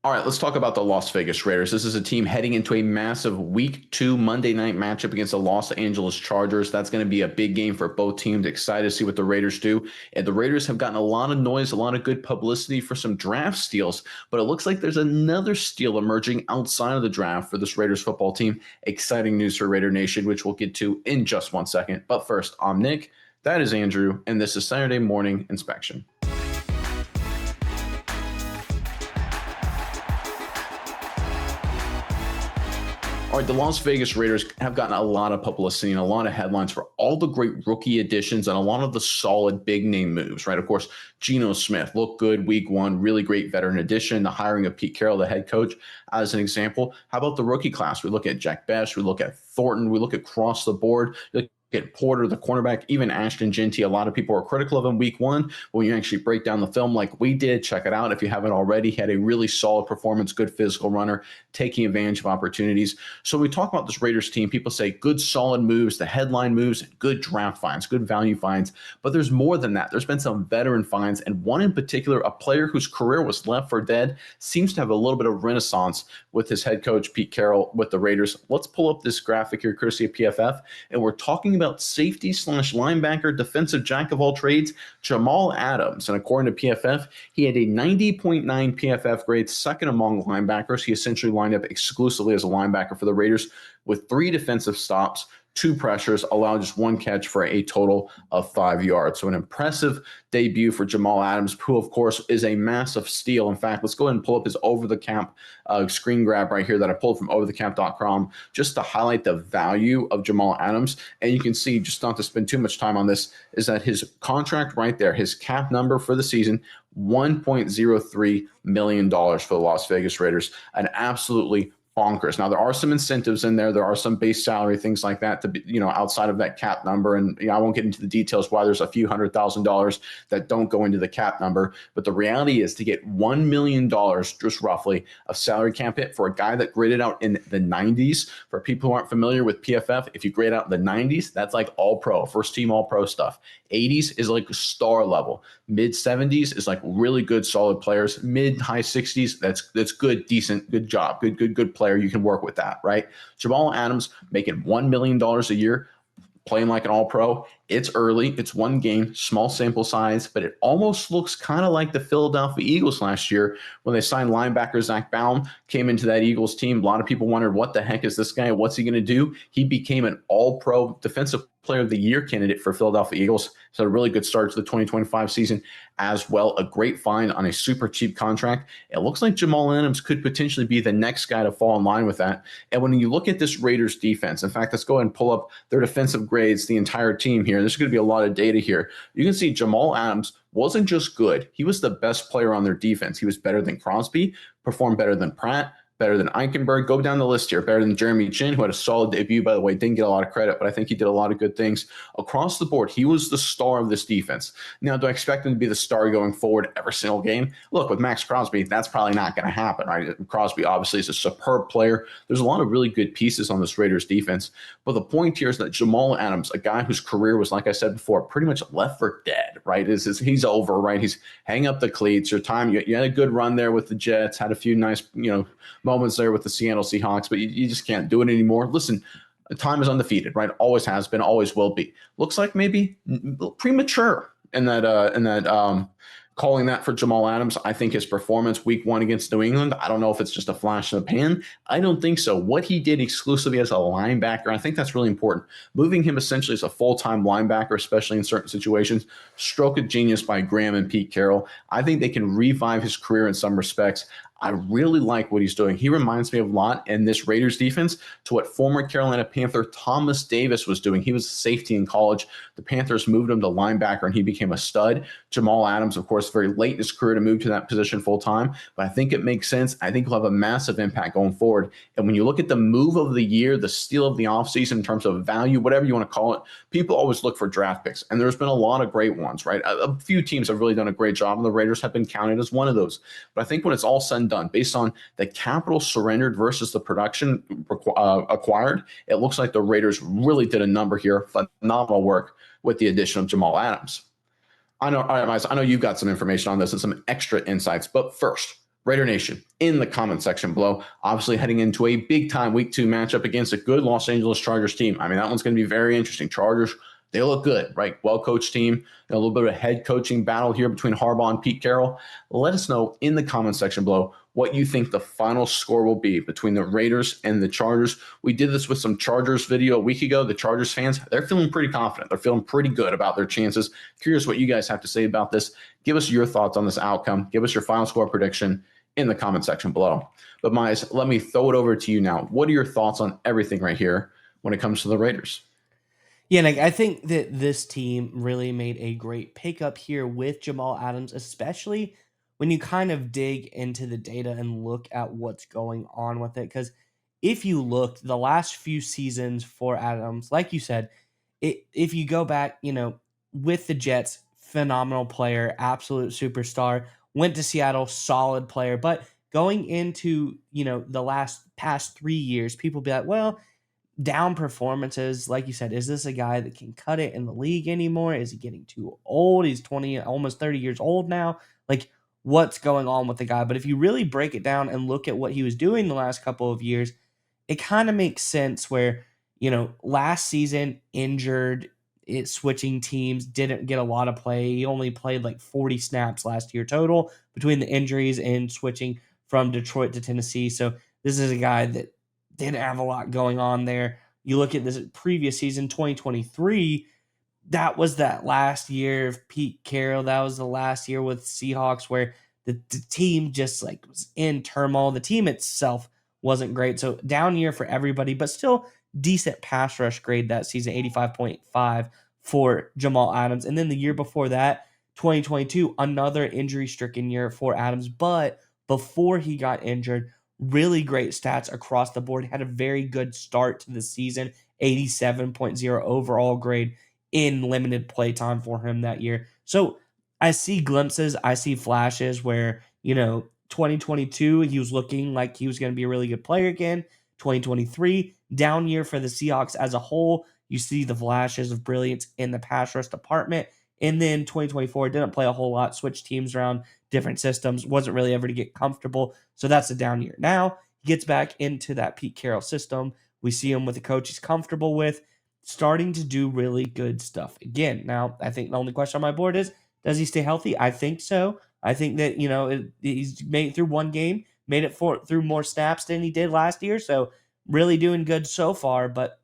All right, let's talk about the Las Vegas Raiders. This is a team heading into a massive Week 2 Monday night matchup against the Los Angeles Chargers. That's going to be a big game for both teams. Excited to see what the Raiders do. And the Raiders have gotten a lot of noise, a lot of good publicity for some draft steals, but it looks like there's another steal emerging outside of the draft for this Raiders football team. Exciting news for Raider Nation, which we'll get to in just 1 second. But first, I'm Nick, that is Andrew, and this is Saturday Morning Inspection. All right, the Las Vegas Raiders have gotten a lot of publicity and a lot of headlines for all the great rookie additions and a lot of the solid big name moves, right? Of course, Geno Smith looked good week 1, really great veteran addition. The hiring of Pete Carroll, the head coach, as an example. How about the rookie class? We look at Jack Best, we look at Thornton, we look across the board. Get Porter, the cornerback, even Ashton Jeanty. A lot of people are critical of him week 1. But when you actually break down the film like we did, check it out if you haven't already. He had a really solid performance, good physical runner, taking advantage of opportunities. So when we talk about this Raiders team, people say good solid moves, the headline moves, good draft finds, good value finds. But there's more than that. There's been some veteran finds, and one in particular, a player whose career was left for dead, seems to have a little bit of renaissance with his head coach, Pete Carroll, with the Raiders. Let's pull up this graphic here, courtesy of PFF, and we're talking about safety / linebacker, defensive jack of all trades, Jamal Adams. And according to PFF, he had a 90.9 PFF grade, second among linebackers. He essentially lined up exclusively as a linebacker for the Raiders with 3 defensive stops, 2 pressures, allowed just 1 catch for a total of 5 yards. So an impressive debut for Jamal Adams, who, of course, is a massive steal. In fact, let's go ahead and pull up his over-the-cap screen grab right here that I pulled from overthecap.com just to highlight the value of Jamal Adams. And you can see, just not to spend too much time on this, is that his contract right there, his cap number for the season, $1.03 million for the Las Vegas Raiders. An absolutely bonkers. Now, there are some incentives in there. There are some base salary, things like that, to be, outside of that cap number. And I won't get into the details why there's a few $100,000 that don't go into the cap number. But the reality is to get $1 million, just roughly, of salary cap hit for a guy that graded out in the 90s. For people who aren't familiar with PFF, if you grade out in the 90s, that's like all pro, first team all pro stuff. 80s is like star level. Mid 70s is like really good, solid players. Mid high 60s, that's good, decent, good job, good player. You can work with that, right? Jamal Adams making $1 million a year, playing like an all-pro. It's early. It's 1 game, small sample size, but it almost looks kind of like the Philadelphia Eagles last year when they signed linebacker Zach Baum, came into that Eagles team. A lot of people wondered, what the heck is this guy? What's he going to do? He became an all-pro defensive player of the year candidate for Philadelphia Eagles. So a really good start to the 2025 season as well. A great find on a super cheap contract. It looks like Jamal Adams could potentially be the next guy to fall in line with that. And when you look at this Raiders defense, in fact, let's go ahead and pull up their defensive grades, the entire team here. There's going to be a lot of data here. You can see Jamal Adams wasn't just good. He was the best player on their defense. He was better than Crosby, performed better than Pratt, better than Eichenberg. Go down the list here. Better than Jeremy Chin, who had a solid debut, by the way. Didn't get a lot of credit, but I think he did a lot of good things. Across the board, he was the star of this defense. Now, do I expect him to be the star going forward every single game? Look, with Max Crosby, that's probably not going to happen, right? Crosby obviously is a superb player. There's a lot of really good pieces on this Raiders defense. But the point here is that Jamal Adams, a guy whose career was, like I said before, pretty much left for dead, right? He's over, right? He's hanging up the cleats. Your time, you had a good run there with the Jets, had a few nice, moments there with the Seattle Seahawks, but you just can't do it anymore. Listen, time is undefeated, right? Always has been, always will be. Looks like maybe premature in that calling that for Jamal Adams. I think his performance week 1 against New England, I don't know if it's just a flash in the pan. I don't think so. What he did exclusively as a linebacker, I think that's really important. Moving him essentially as a full-time linebacker, especially in certain situations, stroke of genius by Graham and Pete Carroll. I think they can revive his career in some respects. I really like what he's doing. He reminds me a lot in this Raiders defense to what former Carolina Panther Thomas Davis was doing. He was a safety in college. The Panthers moved him to linebacker, and he became a stud. Jamal Adams, of course, very late in his career to move to that position full time, but I think it makes sense. I think he'll have a massive impact going forward. And when you look at the move of the year, the steal of the offseason in terms of value, whatever you want to call it, people always look for draft picks, and there's been a lot of great ones, right? A few teams have really done a great job, and the Raiders have been counted as one of those. But I think when it's all said and done, based on the capital surrendered versus the production acquired, it looks like the Raiders really did a number here. Phenomenal work with the addition of Jamal Adams. I know, all right, Miles, I know you've got some information on this and some extra insights, but first, Raider Nation, in the comment section below. Obviously, heading into a big time week 2 matchup against a good Los Angeles Chargers team. I mean, that one's going to be very interesting. Chargers, they look good, right? Well coached team. A little bit of a head coaching battle here between Harbaugh and Pete Carroll. Let us know in the comment section below what you think the final score will be between the Raiders and the Chargers. We did this with some Chargers video a week ago. The Chargers fans, they're feeling pretty confident. They're feeling pretty good about their chances. Curious what you guys have to say about this. Give us your thoughts on this outcome. Give us your final score prediction in the comment section below. But Mize, let me throw it over to you now. What are your thoughts on everything right here when it comes to the Raiders? Yeah, Nick, I think that this team really made a great pickup here with Jamal Adams, especially when you kind of dig into the data and look at what's going on with it. Because if you look, the last few seasons for Adams, like you said, if you go back, with the Jets, phenomenal player, absolute superstar, went to Seattle, solid player. But going into, the past 3 years, people be like, well, down performances. Like you said, is this a guy that can cut it in the league anymore? Is he getting too old? He's 20, almost 30 years old now. Like, what's going on with the guy? But if you really break it down and look at what he was doing the last couple of years, it kind of makes sense where, last season injured, switching teams, didn't get a lot of play. He only played like 40 snaps last year total between the injuries and switching from Detroit to Tennessee. So this is a guy that didn't have a lot going on there. You look at this previous season, 2023, that was that last year of Pete Carroll. That was the last year with Seahawks where the team just like was in turmoil. The team itself wasn't great. So down year for everybody, but still decent pass rush grade that season, 85.5 for Jamal Adams. And then the year before that, 2022, another injury stricken year for Adams. But before he got injured, really great stats across the board. Had a very good start to the season, 87.0 overall grade in limited play time for him that year. So I see glimpses, I see flashes where, 2022, he was looking like he was going to be a really good player again. 2023, down year for the Seahawks as a whole. You see the flashes of brilliance in the pass rush department. And then 2024 didn't play a whole lot, switched teams around, different systems, wasn't really ever to get comfortable. So that's a down year. Now he gets back into that Pete Carroll system. We see him with a coach he's comfortable with, starting to do really good stuff again. Now, I think the only question on my board is, does he stay healthy? I think so. I think that, he's made it through one game, made it through more snaps than he did last year. So really doing good so far. But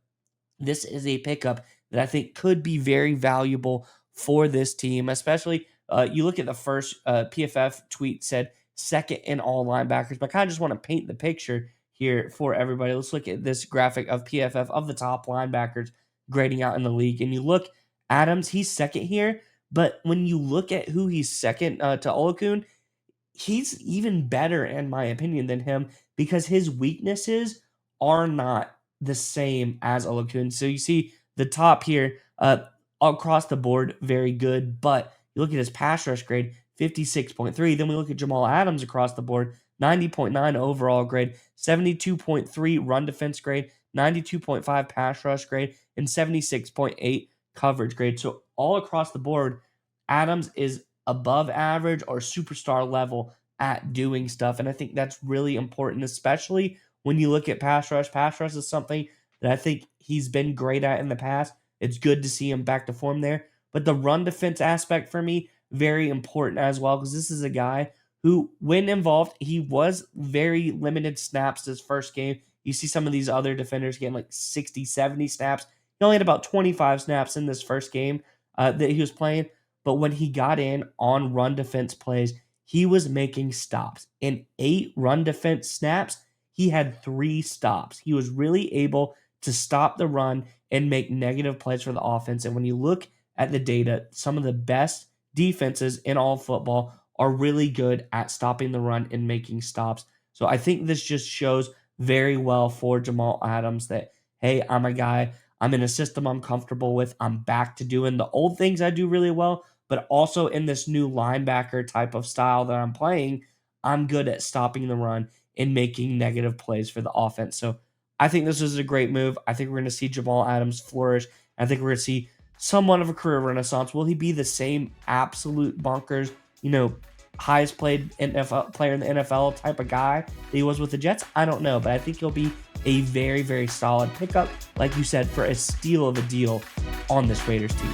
this is a pickup that I think could be very valuable for this team, especially you look at the first PFF tweet said second in all linebackers, but I kind of just want to paint the picture here for everybody. Let's look at this graphic of PFF of the top linebackers grading out in the league. And you look, Adams, he's second here, but when you look at who he's second to Olakun, he's even better, in my opinion, than him because his weaknesses are not the same as Olakun. So you see the top here, across the board, very good, but you look at his pass rush grade, 56.3. Then we look at Jamal Adams across the board, 90.9 overall grade, 72.3 run defense grade, 92.5 pass rush grade, and 76.8 coverage grade. So all across the board, Adams is above average or superstar level at doing stuff. And I think that's really important, especially when you look at pass rush. Pass rush is something that I think he's been great at in the past. It's good to see him back to form there. But the run defense aspect for me, very important as well, because this is a guy who, when involved, he was very limited snaps this first game. You see some of these other defenders getting like 60, 70 snaps. He only had about 25 snaps in this first game that he was playing. But when he got in on run defense plays, he was making stops. In 8 run defense snaps, he had 3 stops. He was really able to stop the run and make negative plays for the offense. And when you look at the data, some of the best defenses in all of football are really good at stopping the run and making stops. So I think this just shows very well for Jamal Adams that, hey, I'm a guy, I'm in a system I'm comfortable with. I'm back to doing the old things I do really well, but also in this new linebacker type of style that I'm playing, I'm good at stopping the run and making negative plays for the offense. So I think this is a great move. I think we're going to see Jamal Adams flourish. I think we're going to see somewhat of a career renaissance. Will he be the same absolute bonkers, highest played NFL player in the NFL type of guy that he was with the Jets? I don't know, but I think he'll be a very, very solid pickup, like you said, for a steal of a deal on this Raiders team.